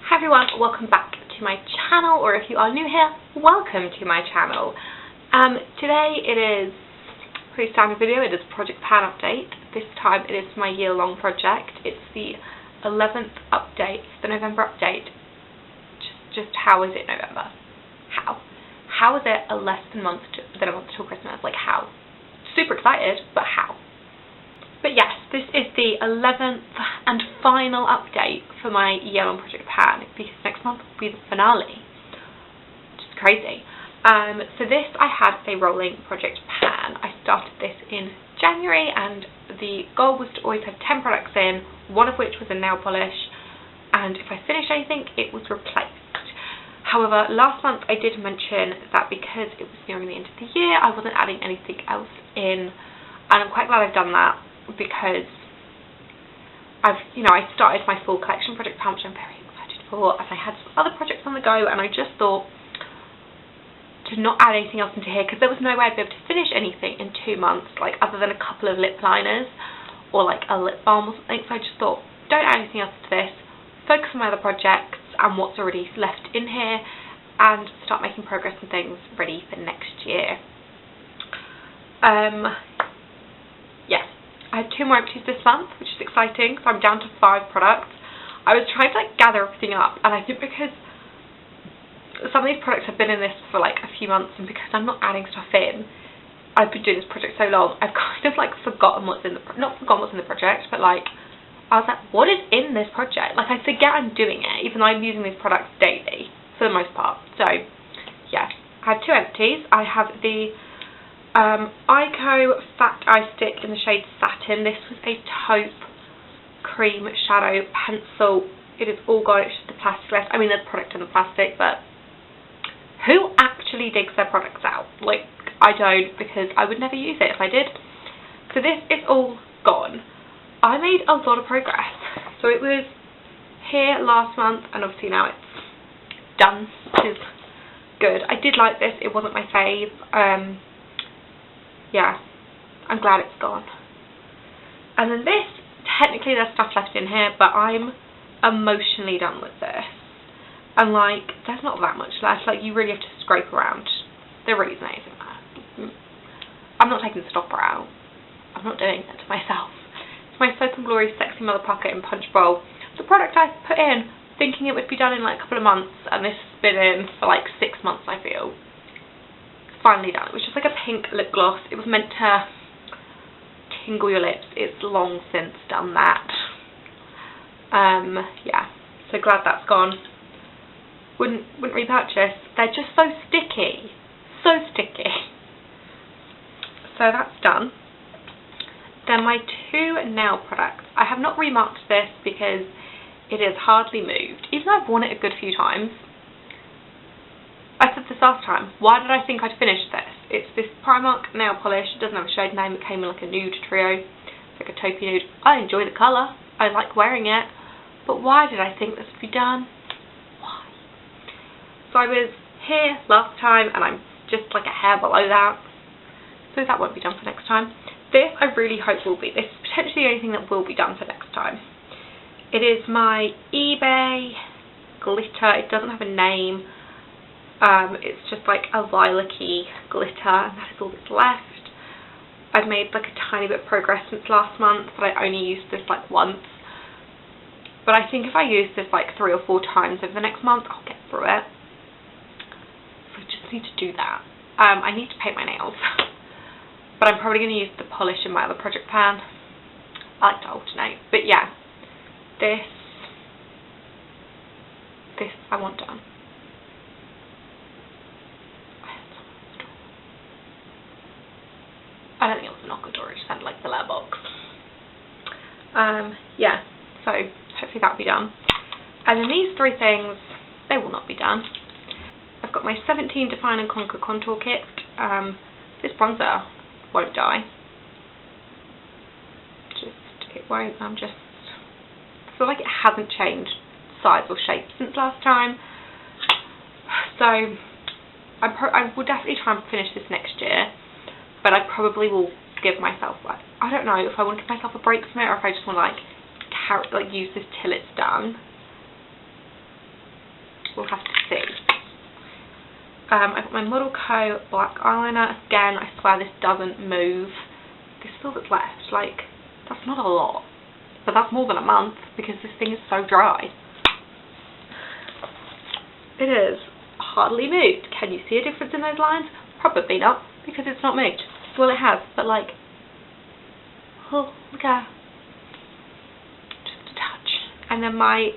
Hi everyone, welcome back to my channel, or if you are new here, welcome to my channel. Today it is a pretty standard video. It is a project pan update. This time it is my year-long project. It's the 11th update, the November update. Just how is it November? How is it less than a month till Christmas? Like how? Super excited, but how? But yes, this is the 11th and final update for my year-long project pan, because next month will be the finale, which is crazy. So this, I had a rolling project pan. I started this in January, and the goal was to always have 10 products in, one of which was a nail polish, and if I finished anything, it was replaced. However, last month I did mention that because it was nearing the end of the year, I wasn't adding anything else in, and I'm quite glad I've done that, because I started my full collection project pan, which I'm very excited for, and I had some other projects on the go, and I just thought to not add anything else into here, because there was no way I'd be able to finish anything in 2 months, like other than a couple of lip liners or like a lip balm or something. So I just thought, don't add anything else to this, focus on my other projects and what's already left in here, and start making progress and things ready for next year. Yes, I had 2 more empties this month, which is exciting, so I'm down to 5 products. I was trying to gather everything up, and I think because some of these products have been in this for a few months, and because I'm not adding stuff in, I've been doing this project so long, I've kind of forgotten what's in the, not forgotten what's in the project, but I was like, what is in this project? I forget I'm doing it, even though I'm using these products daily, for the most part. So, yeah, I have 2 empties. I have the Ico Fat Eye Stick in the shade Satin. This was a taupe cream shadow pencil. It is all gone, it's just the plastic left. I mean, there's product in the plastic, but who actually digs their products out? I don't, because I would never use it if I did. So this is all gone. I made a lot of progress. So it was here last month, and obviously now it's done, which is good. I did like this. It wasn't my fave. Yeah, I'm glad it's gone. And then this, technically there's stuff left in here, but I'm emotionally done with this. And there's not that much left. You really have to scrape around. There really isn't anything there. I'm not taking the stopper out. I'm not doing it to myself. It's my Soap & Glory Sexy Mother Pocket in Punch Bowl. It's a product I put in thinking it would be done in a couple of months, and this has been in for 6 months, I feel. Finally done. It was just a pink lip gloss. It was meant to tingle your lips. It's long since done that. Yeah, so glad that's gone. Wouldn't repurchase. They're just so sticky. So sticky. So that's done. Then my 2 nail products. I have not remarked this because it is hardly moved. Even though I've worn it a good few times. I said this last time. Why did I think I'd finished this? It's this Primark nail polish. It doesn't have a shade name. It came in a nude trio. It's a taupey nude. I enjoy the colour. I like wearing it. But why did I think this would be done? Why? So I was here last time, and I'm just a hair below that. So that won't be done for next time. This I really hope will be. This is potentially the only thing that will be done for next time. It is my eBay glitter. It doesn't have a name. It's just a lilac-y glitter, and that is all that's left. I've made a tiny bit of progress since last month, but I only used this once. But I think if I use this 3 or 4 times over the next month, I'll get through it. So I just need to do that. I need to paint my nails. But I'm probably going to use the polish in my other project pan. I like to alternate. But yeah, this I want done. I don't think it was a knock on the door, it just sounded like the letterbox. Yeah, so hopefully that'll be done. And then these 3 things, they will not be done. I've got my 17 Define and Conquer Contour Kit. This bronzer won't die. It won't, I feel like it hasn't changed size or shape since last time. So, I will definitely try and finish this next year. But I probably will give myself I don't know if I want to give myself a break from it, or if I just want to use this till it's done. we'll have to see. I've got my Model Co black eyeliner. Again, I swear this doesn't move. This is all that's left. Like, that's not a lot. But that's more than a month because this thing is so dry. It is hardly moved. Can you see a difference in those lines? Probably not, because it's not moved. Well, it has, but like, oh, look at that. Just a touch. And then my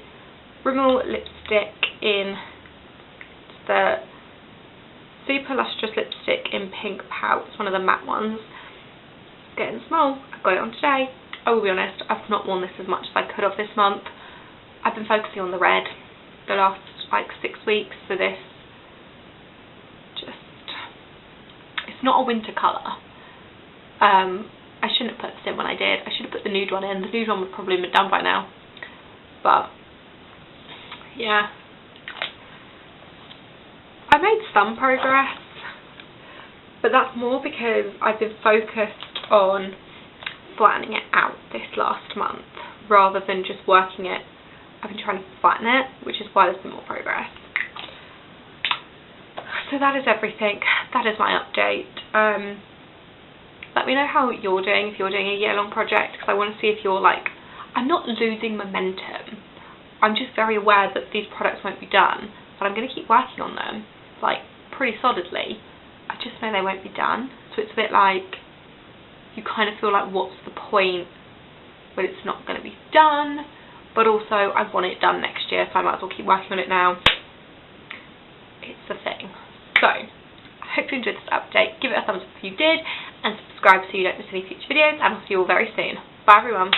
Rimmel lipstick in the Super Lustrous lipstick in Pink Pout. It's one of the matte ones. It's getting small. I've got it on today. I will be honest, I've not worn this as much as I could have this month. I've been focusing on the red the last like 6 weeks, so this just, it's not a winter colour. I shouldn't have put this in when I did. I should have put the nude one in. The nude one would probably have been done by now. But yeah, I made some progress, but that's more because I've been focused on flattening it out this last month rather than just working it. I've been trying to flatten it, which is why there's been more progress. So that is everything. That is my update. Let me know how you're doing, if you're doing a year-long project, because I want to see if you're like, I'm not losing momentum. I'm just very aware that these products won't be done, but I'm going to keep working on them, like, pretty solidly. I just know they won't be done, so it's a bit like, you kind of feel like, what's the point when it's not going to be done? But also, I want it done next year, so I might as well keep working on it now. It's the thing. So, I hope you enjoyed this update. Give it a thumbs up if you did, and subscribe so you don't miss any future videos, and I'll see you all very soon. Bye everyone.